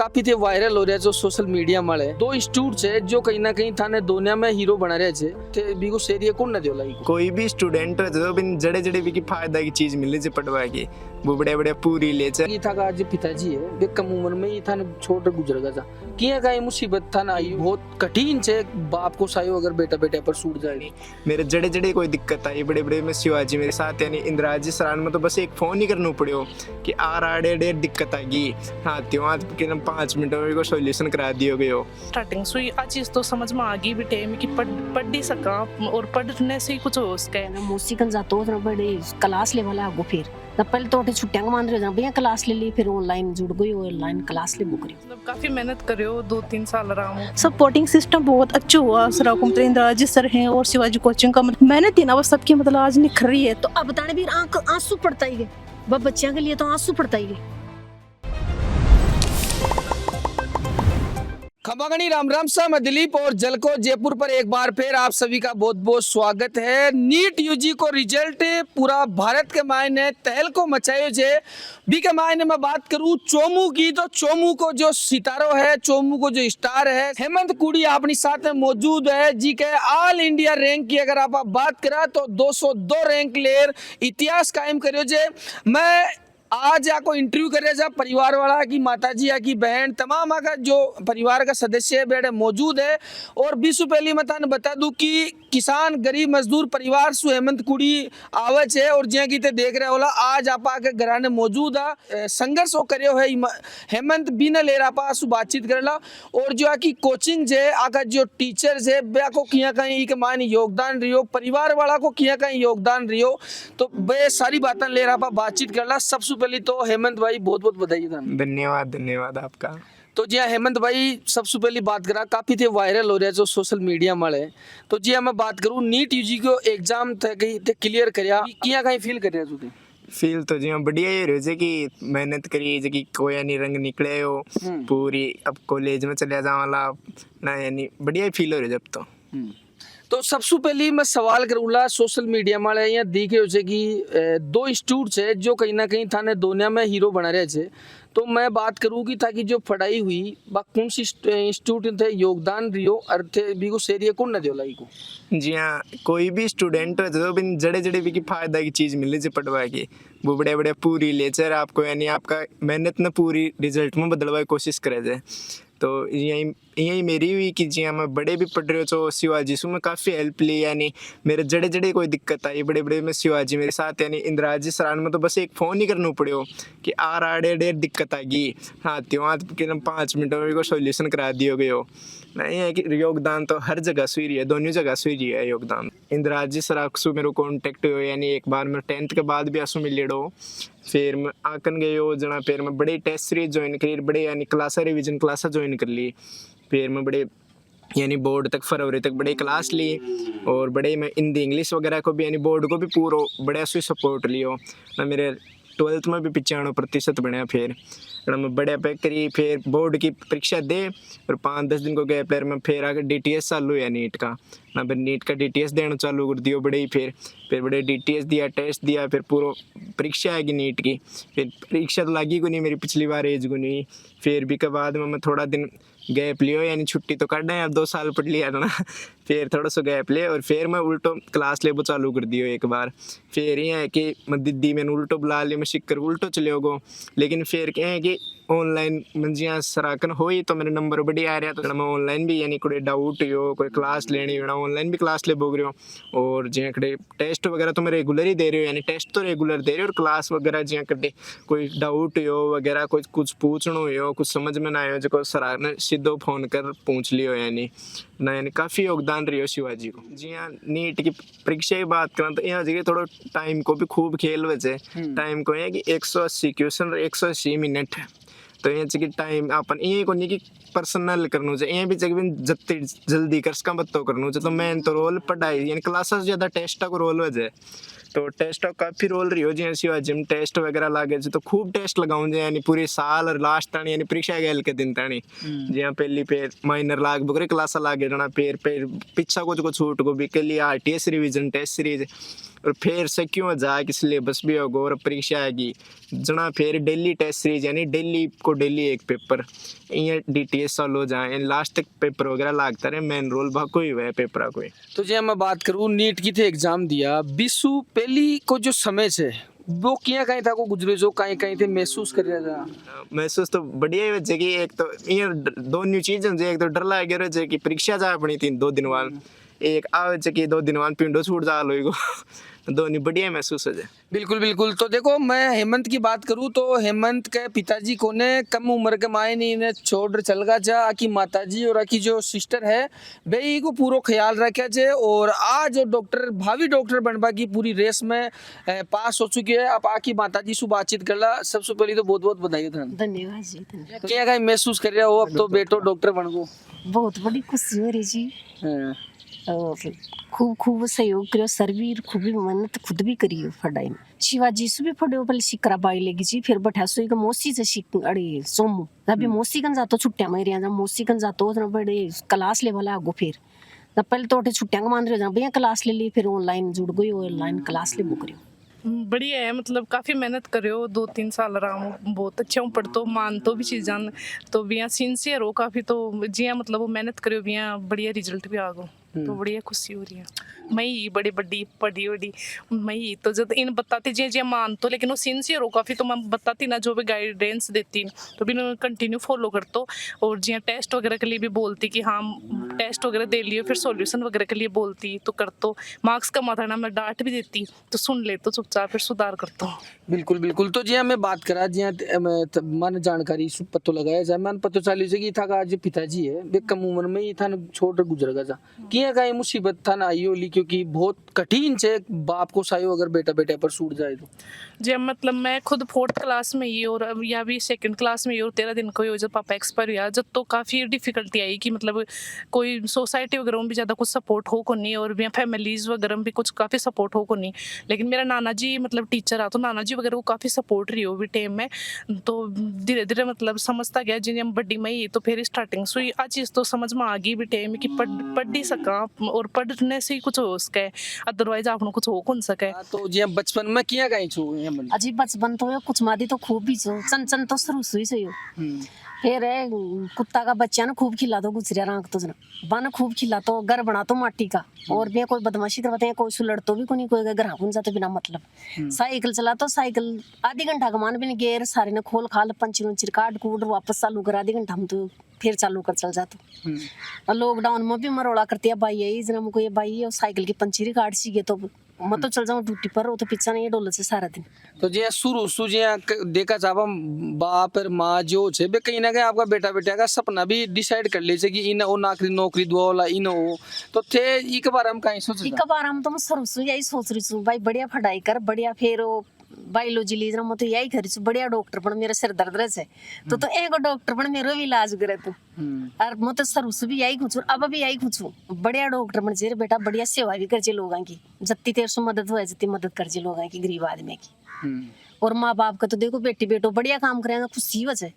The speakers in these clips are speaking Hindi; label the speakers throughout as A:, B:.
A: काफी थे वायरल हो रहा है जो सोशल मीडिया में है। दो इंस्टीट्यूट है जो कहीं ना कहीं थाने दुनिया में हीरो बना रहे थे ते बिगो सेरिया कौन न देला इको
B: कोई भी स्टूडेंट जो बिन जड़े जड़े भी की फायदा की चीज मिले जे पढ़वा के वो बड़े बड़े पूरी ले चे
A: ये था का आज पिताजी है वे कम उम्र में ही थाने छोड़ गुजर गया था किया का ये मुसीबत था ना आई बहुत कठिन से बाप को सायो अगर बेटा बेटे पर सूट जाएगी।
B: मेरे जड़े जड़े कोई दिक्कत आई बड़े बड़े में शिवाजी मेरे साथ यानी इंदिराजी सरान में तो बस एक फोन ही करना पड़ो कि आड़े डेढ़ दिक्कत आ गई हाँ त्यों आज के 5 मिनटों में को सॉल्यूशन करा दियो गयो।
C: स्टार्टिंग से आ चीज तो समझ में आ गई बेटे में कि पढ़ नहीं सका और पढ़ने से ही कुछ हो सके
D: मूसिकन जातो तो बड़े क्लास ले वाला आगो फिर तब पहले तो छुट्टियां मान रहे हो भैया क्लास ले ली फिर ऑनलाइन जुड़ गई ऑनलाइन क्लास ले बुक रही
C: मतलब काफी मेहनत करियो 2-3 साल आराम
E: सपोर्टिंग सिस्टम बहुत अच्छा हुआ सर कुमतर इंद्राजी सर हैं और शिवाजी कोचिंग का मेहनत ही ना वो सबकी मतलब आज निखर रही है।
D: तो अब बताने भी आंसू पड़ता ही गए बच्चियों के लिए तो आंसू पड़ता ही गए।
A: खमागणी राम राम सा मैं दिलीप और जलको जयपुर पर एक बार फिर आप सभी का बहुत बहुत स्वागत है। नीट यूजी को रिजल्ट पूरा भारत के मायने तहल को मचायो जे बी के मायने में बात करूं चोमू की तो चोमू को जो सितारो है चोमू को जो स्टार है हेमंत कुड़ी अपनी साथ में मौजूद है जी के ऑल इंडिया रैंक की अगर आप बात करा तो 202 रैंक लेर इतिहास कायम करियो जे। मैं आज आपको इंटरव्यू करे जा परिवार वाला की माता जी या की बहन तमाम का जो परिवार का सदस्य है बेड़े मौजूद है। और बीसु पहली मैं ताने बता दूं कि किसान गरीब मजदूर परिवार सु हेमंत कुड़ी आवच है और ज्या की ते देख रहे होला आज आपा के घराने मौजूद है संघर्ष हो करियो है हेमंत बिना ले रहा सु बातचीत करेला और जो आकी कोचिंग जे आका जो टीचर्स है बे को किया कहीं के मान योगदान रियो परिवार वाला को किया कहीं योगदान रियो तो बे सारी बातें ले रहा बातचीत करला। सबसे पहले तो हेमंत भाई बहुत बहुत बधाई
B: धन्यवाद धन्यवाद आपका।
A: तो जी हेमंत भाई सबसे पहली बात करा काफी थे वायरल हो रहा है जो सोशल मीडिया में है तो जी मैं बात करूं नीट यूजी को एग्जाम थे कहीं थे क्लियर करया किया कहीं फील कर रहा तू
B: फील तो जी बढ़िया ही रहे कि मेहनत करी जे कि कोई नहीं रंग निकले हो पूरी अब कॉलेज में चले जा वाला ना यानी बढ़िया ही फील हो रहे जब
A: तो सबसे पहले मैं सवाल करूँगा सोशल मीडिया में यहाँ देखे हो कि दो इंस्टीट्यूट है जो कहीं ना कहीं थाने दुनिया में हीरो बना रहे थे तो मैं बात करूँ कि ताकि जो पढ़ाई हुई बा कौन सी इंस्टीट्यूट थे योगदान रियो अर्थे भी को सेरिया कौन न देला इको
B: जी हाँ कोई भी स्टूडेंट जो बिन जड़े जड़े भी की फायदा की चीज मिले जे पढ़वा के वो बड़े बड़े पूरी लेचर आपको यानी आपका मेहनत न पूरी रिजल्ट में बदलवा की कोशिश करे जाए। तो यही मेरी हुई कि जी हाँ मैं बड़े भी पढ़ रहे हो तो शिवाजी सु में काफ़ी हेल्प ली यानी मेरे जड़े जड़े कोई दिक्कत आई बड़े बड़े में शिवाजी मेरे साथ यानी इंदिराजी सरान में तो बस एक फ़ोन ही करना पड़ो कि आड़े डेढ़ दिक्कत आ गई हाँ त्यों आज के 5 मिनटों में को सॉल्यूशन करा दियो गयो। नहीं है कि योगदान तो हर जगह सुई रही है दोनों जगह सुई रही है योगदान। इंदिराजी सराक सु मेरे कॉन्टेक्ट हो यानी एक बार मैं 10th के बाद भी आसू मिले फिर मैं आकन गए हो जना फिर मैं बड़े टेस्ट सीरीज ज्वाइन करी बड़े यानी क्लास रिविजन क्लास ज्वाइन कर ली फिर मैं बड़े यानी बोर्ड तक फरवरी तक बड़े क्लास ली और बड़े मैं हिंदी इंग्लिश वगैरह को भी यानी बोर्ड को भी पूरा बड़े से सपोर्ट लियो ना मेरे 12th में भी 95% बनया फिर मैं बड़े पैक करी फिर बोर्ड की परीक्षा दे और 5-10 दिन को गए फिर मैं फिर आकर DTS चालू है नीट का ना फिर नीट का DTS देना चालू कर दियो बड़े ही फिर बड़े DTS दिया टेस्ट दिया फिर पूरा परीक्षा आएगी नीट की फिर परीक्षा तो लगी को नहीं मेरी पिछली बार एज को नहीं फिर भी के बाद में मैं थोड़ा दिन गैप लियो यानी छुट्टी तो काटना है अब 2 साल पढ़ लिया था ना फिर थोड़ा सा गैप ले और फिर मैं उल्टो क्लास ले वो चालू कर दियो एक बार फिर ये है कि मैं दीदी मैंने उल्टो बुला लिया मैं शिक्कर उल्टो चले गो लेकिन फिर क्या है कि ऑनलाइन मंजिया सराकन हो ही तो मेरे नंबर बढ़िया आ रहा तो मैं ऑनलाइन भी यानी कोई डाउट हो कोई क्लास लेनी हो ऑनलाइन भी क्लास ले बोग रहे हो और जिया कड़े टेस्ट वगैरह तो मैं रेगुलर ही दे रहे हो यानी टेस्ट तो रेगुलर दे रहे हो और क्लास वगैरह जिया कड़े कोई डाउट हो वगैरह कोई कुछ पूछना हो कुछ समझ में ना आयो जो सरा ने सीधो फोन कर पूछ लियो यानी ना यानी काफ़ी योगदान रही हो शिवाजी को। जी हाँ नीट की परीक्षा की बात करें तो यहाँ जगह थोड़ा टाइम को भी खूब खेल बचे टाइम को है कि 180 क्वेश्चन 180 मिनट तो ये कि टाइम अपन ये को नहीं कि पर्सनल करना चाहिए ये भी जगह जत्ते जल्दी कर सका बत्तो करना चाहिए तो मेन तो रोल पढ़ाई यानी क्लासेस ज़्यादा टेस्ट को रोल हो जाए तो टेस्ट काफ़ी रोल रही हो जी शिवाजी में टेस्ट वगैरह लागे तो खूब टेस्ट लगाऊँ यानी पूरे साल और लास्ट तानी यानी परीक्षा गैल के दिन तानी जी हाँ पहली पे माइनर लाग बकरे क्लास लागे जाना फिर पीछा कुछ छूट को भी के लिए RTS रिविजन टेस्ट सीरीज और फिर से क्यों जा कि सिलेबस भी होगा और परीक्षा आएगी जना फिर डेली टेस्ट सीरीज यानी डेली को डेली एक पेपर ये DTS साल हो जाए लास्ट तक पेपर वगैरह लागता रहे मेन रोल भा कोई हुआ है पेपर कोई।
A: तो जे मैं बात करूँ नीट की थे एग्जाम दिया बिसु पहली को जो समय से वो किया कहीं था को गुजरे जो कहीं कहीं थे महसूस कर रहा था।
B: महसूस तो बढ़िया ही वजह की एक तो ये दो न्यू चीज एक तो डर लग गया कि परीक्षा जा पड़ी थी 2 दिन बाद एक आवे कि 2 दिन बाद पिंडो छूट जा लो दोनों बढ़िया महसूस हो जाए।
A: बिल्कुल बिल्कुल। तो देखो मैं हेमंत की बात करूँ तो हेमंत के पिताजी को ने कम उम्र के मायने इन्हें छोड़ चल गया जा आकी माताजी और आकी जो सिस्टर है वे को पूरा ख्याल रखे जे और आज जो डॉक्टर भावी डॉक्टर बनवा की पूरी रेस में पास हो चुकी है। अब आकी माताजी से बातचीत कर ला सबसे पहले तो बहुत बहुत बधाई था।
D: धन्यवाद जी, धन्यवाद।
A: क्या कहीं महसूस कर रहे हो अब तो बेटो डॉक्टर बन गो?
D: बहुत बड़ी खुशी हो रही जी
A: हाँ।
D: और खूब खूब सहयोग करो सर भी खूब भी मेहनत खुद भी करियो पढ़ाई में शिवाजी से भी पढ़ो पहले सिकरा बाई लेगी जी फिर बैठा सोई का मौसी से सीख अड़े सोमू अभी मौसी कन जातो छुट्टियां में रिया मौसी कन जातो ना बड़े क्लास ले वाला आगो फिर तब पहले तो छुट्टियां मान रहे हो भैया क्लास ले ली फिर ऑनलाइन जुड़ गई ऑनलाइन क्लास ले बुक रही
C: बढ़िया है मतलब काफ़ी मेहनत करो 2-3 साल आराम बहुत अच्छा हूँ पढ़तो मानतो भी चीज़ां तो भी सिंसियर हो काफ़ी तो जिया मतलब वो मेहनत करो भी बढ़िया रिजल्ट भी आ गो तो बढ़िया खुशी हो रही है। मई बड़ी बड़ी पढ़ी बड़ी मई तो जब इन बताती जी जी मान तो लेकिन वो सिंसियर हो काफ़ी तो मैं बताती ना जो भी गाइडेंस देती तो भी कंटिन्यू फॉलो करतो और जी टेस्ट वगैरह के लिए भी बोलती कि हाँ टेस्ट वगैरह दे लिए फिर सॉल्यूशन वगैरह के लिए बोलती तो करतो मार्क्स कम आता ना मैं डांट भी देती तो सुन ले तो चुपचाप फिर सुधार करतो।
A: बिल्कुल बिल्कुल। तो जी मैं बात करा जी मन जानकारी पतो लगाया जाए मन पतो चालू से कि था का जो पिताजी है वे कम उम्र में ही था छोड़ गुजर गया किया का मुसीबत था ना आई होली क्योंकि बहुत कठिन से बाप को सायो अगर बेटा बेटा पर छूट जाए तो
C: जी मतलब मैं खुद 4th क्लास में ही और या भी 2nd क्लास में ही और 13 दिन को ही जब पापा एक्सपायर हुआ जब तो काफ़ी डिफिकल्टी आई कि मतलब कोई सोसाइटी वगैरह में भी ज़्यादा कुछ सपोर्ट हो को नहीं और फैमिलीज वगैरह में भी कुछ काफ़ी सपोर्ट हो को नहीं लेकिन मेरा नाना जी मतलब टीचर आ तो नाना जी वगैरह को काफ़ी सपोर्ट रही हो भी टाइम में तो धीरे धीरे मतलब समझता गया जिन्हें बड्डी में ही तो फिर स्टार्टिंग से ही आ चीज़ तो समझ में आ गई भी टाइम कि पढ़ नहीं सका और पढ़ने से ही कुछ हो सके अदरवाइज आपको कुछ हो कौन सके।
A: तो जी बचपन में किया कहीं छू
D: अजी बचपन तो कुछ मादी तो खूब भी छो चन तो शुरू सुई से फिर कुत्ता का बच्चा ना खूब खिला दो गुजरिया राख तो जना बन खूब खिला तो घर बना तो माटी का और भी कोई बदमाशी करवाते हैं कोई सुलड़ तो भी कोई कोई घर घुन जाते बिना मतलब साइकिल चला तो साइकिल आधी घंटा का मान भी नहीं गेर सारे ने खोल खाल पंची उंची काट कूट वापस चालू कर आधी घंटा हम तो फिर चालू कर चल जाते और लॉकडाउन में भी मरोड़ा करती है भाई यही जना मुझको ये भाई और साइकिल की पंचीरी काट सी गए तो मैं तो चल जाऊँ ड्यूटी पर वो तो पीछा नहीं डोल से सारा दिन।
A: तो जी शुरू जी देखा जावा बाप और माँ जो छे बे कहीं ना कहीं आपका बेटा बेटा का सपना भी डिसाइड कर ले कि इन ओ नौकरी दुआ वाला इन हो तो थे एक बार हम कहीं सोच
D: एक बार हम तो मैं शुरू से यही सोच रही हूँ भाई बढ़िया पढ़ाई कर बढ़िया फिर बायोलॉजी ली मैं तो यही करी बढ़िया डॉक्टर पण मेरा सिर दर्द रहे तो एक डॉक्टर पण मेरो भी इलाज करे तो और मैं तो शुरू से भी यही खुचू अब भी यही खुचू बढ़िया डॉक्टर बन जे बेटा बढ़िया सेवा भी कर जे लोगों की जत्ती तेरे से मदद हो जत्ती मदद कर जे लोगों की गरीब आदमी की और माँ बाप का तो देखो बेटी बेटो बढ़िया काम करे खुशी हो जाए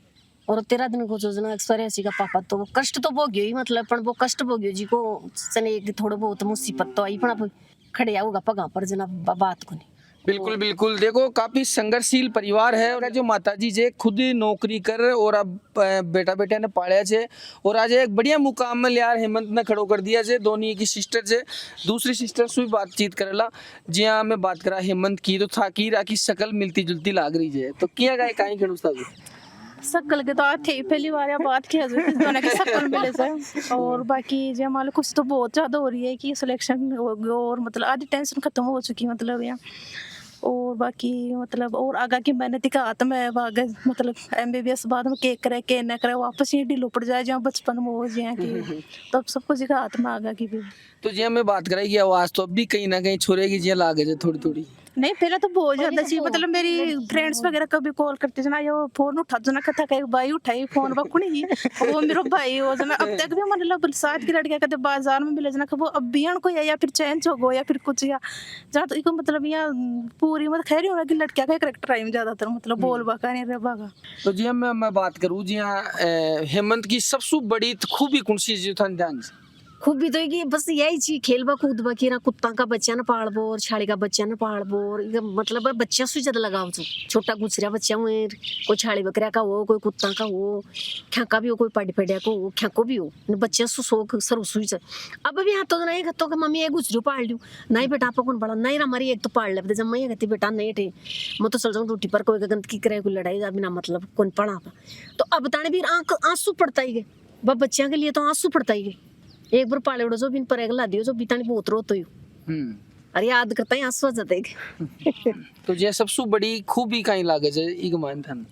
D: और 13 दिन को जो जना एक्सपायरी का पापा तो कष्ट तो भोग्यो ही मतलब पण वो कष्ट भोग्यो जी को चने थोड़ा बहुत मुसीबत तो आई पण खड़े आऊगा पगा पर जना बात को नहीं।
A: बिल्कुल बिल्कुल। देखो काफी संघर्षशील परिवार है और जो माताजी जे खुद नौकरी कर और अब बेटा बेटा ने पाया जे और आज एक बढ़िया मुकाम में यार हेमंत ने खड़ो कर दिया जे दोनों की सिस्टर जे दूसरी सिस्टर से भी बातचीत करेला जी हाँ मैं बात करा हेमंत की तो था की राखी शकल मिलती जुलती लाग रही है तो किया गया कहीं खड़ू था
E: सकल के तो थे पहली बार या बात किया दोनों के सकल मिले से और बाकी जो हमारे कुछ तो बहुत ज़्यादा हो रही है कि सिलेक्शन हो गया और मतलब आधी टेंशन खत्म हो चुकी मतलब यहाँ और बाकी मतलब और आगे की मेहनत का हाथ में आगे मतलब MBBS बाद में के करे के न करे वापस ये ढीलो पड़ जाए जहाँ बचपन में हो जाए कि तब सब कुछ का हाथ में आगे की भी।
A: तो जी हमें बात कराई आवाज़ तो अब भी कहीं ना कहीं छोरे की जी लागे जे थोड़ी थोड़ी
E: नहीं पहले तो बहुत ज्यादा चाहिए मतलब मेरी फ्रेंड्स वगैरह कभी कॉल करते जना यो फोन उठा जना कथा का भाई उठाई फोन बकुनी ही वो मेरा भाई हो जना अब तक भी हमारे लोग साथ की लड़कियां कहते बाजार में मिले जना वो अभियान को या फिर चेंज हो गो या फिर कुछ या जहाँ तो इको मतलब यहाँ पूरी मतलब खैर होना कि लड़कियां का करेक्टर टाइम ज्यादातर मतलब बोल बाका नहीं रह बागा।
A: तो जी मैं बात करूँ जी हाँ हेमंत की सबसे बड़ी खूबी कौन सी जो था ध्यान
D: खूबी तो है कि बस यही चीज खेलबा कूदबा की ना कुत्ता का बच्चा ना पालबो और छाड़ी का बच्चा ना पालबो और इका मतलब है बच्चा से ज्यादा लगाव छो छोटा गुचरा बच्चा हुए कोई छाड़ी बकरा का हो कोई कुत्ता का हो ख्याका भी हो कोई पाड़ी पेड़िया को हो ख्याको भी हो बच्चा सु शौक सर सुई से अब भी हाथों तो नहीं कहते मम्मी एक गुचरू पाल लूं नहीं बेटा आप कौन बड़ा नहीं हमारी एक तो पाल ले जब मैं कहती बेटा नहीं थे मैं तो चल जाऊँ रोटी पर कोई गंदगी करे कोई लड़ाई बिना मतलब कौन पड़ा तो अब बताने भी आंसू पड़ता ही गए बच्चियों के लिए तो आंसू पड़ता ही गए एक बार पाले उड़ो जो बिन पर ला दियो जो बितानी बहुत रोतो हो अरे याद करता है आंसू आ जाते
A: तो जे सबसे बड़ी खूबी कहीं लागे जे इक मान थन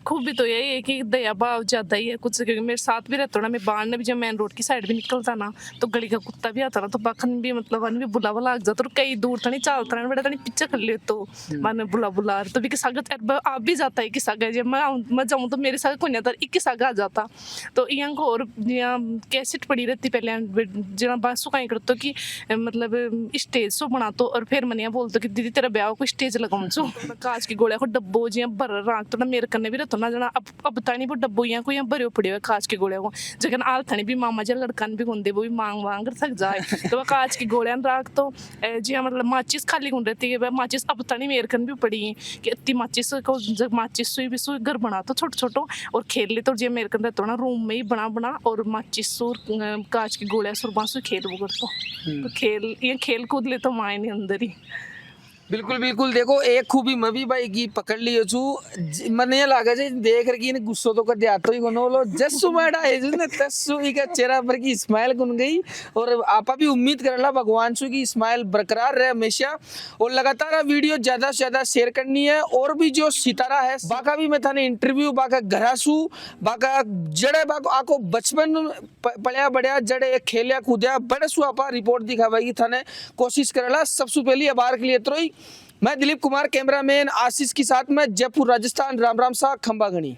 C: खूबी तो यही है कि दया भाव ज्यादा ही है कुछ, क्योंकि मेरे साथ भी रहता ना, मैं बाहर ने भी जब मेन रोड की साइड भी निकलता ना तो गली का कुत्ता भी आता ना तो बाखन भी मतलब वन भी बुलावा लग जाता और कई दूर था नहीं चलता ना बड़ा था नहीं पीछे कर ले तो मन बुला तो भी किसा आप भी जाता है किसा का जब मैं जाऊँ तो मेरे साथ कोई आता एक किसा आ जाता तो यहाँ को और कैसेट पड़ी रहती पहले जना बासु कहीं करते कि मतलब स्टेज सो बना तो और फिर मनिया बोलते कि दीदी तेरा ब्याह को स्टेज लगाऊँ सो कांच की गोलियां को डब्बो जिया भर राख तो ना मेरे कन्ने भी रहता ना जना अब तानी वो डब्बो यहाँ को यहाँ भरे पड़े हुए कांच की गोलियां को जगन आल थानी भी मामा जा लड़कन भी होंगे वो भी मांग थक जाए तो वह कांच की गोलियां राख तो जी मतलब माचिस खाली गुण रहती है माचिस अब तानी मेरे कन भी पड़ी है कि इतनी माचिस को जब माचिस सुई भी सुई घर बना तो छोटो छोटो और खेल ले तो जी मेरे कन रहता ना रूम में ही बना और माचिस और कांच की गोलियां सुर बांसु खेल वो करता तो खेल ये खेल कूद ले तो माए नहीं अंदर ही
A: बिल्कुल बिल्कुल देखो एक खूबी मैं भी भाई की पकड़ लियो छु मने ये लागे जे देख रही ने गुस्सो तो कर दिया तो ही कोनो लो जस्सु मैडा है ने तस्सु ई का चेहरा पर की स्माइल गुन गई और आपा भी उम्मीद करला भगवान सु की स्माइल बरकरार रहे हमेशा और लगातार वीडियो ज्यादा से ज्यादा शेयर करनी है और भी जो सितारा है बाका भी मैं थाने इंटरव्यू बाका घरासु बाका जड़े बाको आको बचपन पड़या बड़या जड़े खेलिया कूदया बड़े सु आपा रिपोर्ट दिखावाई थाने कोशिश करला सबसे पहली बार के लिए तो मैं दिलीप कुमार कैमरामैन आशीष के साथ में जयपुर राजस्थान राम राम सा खंबागणी।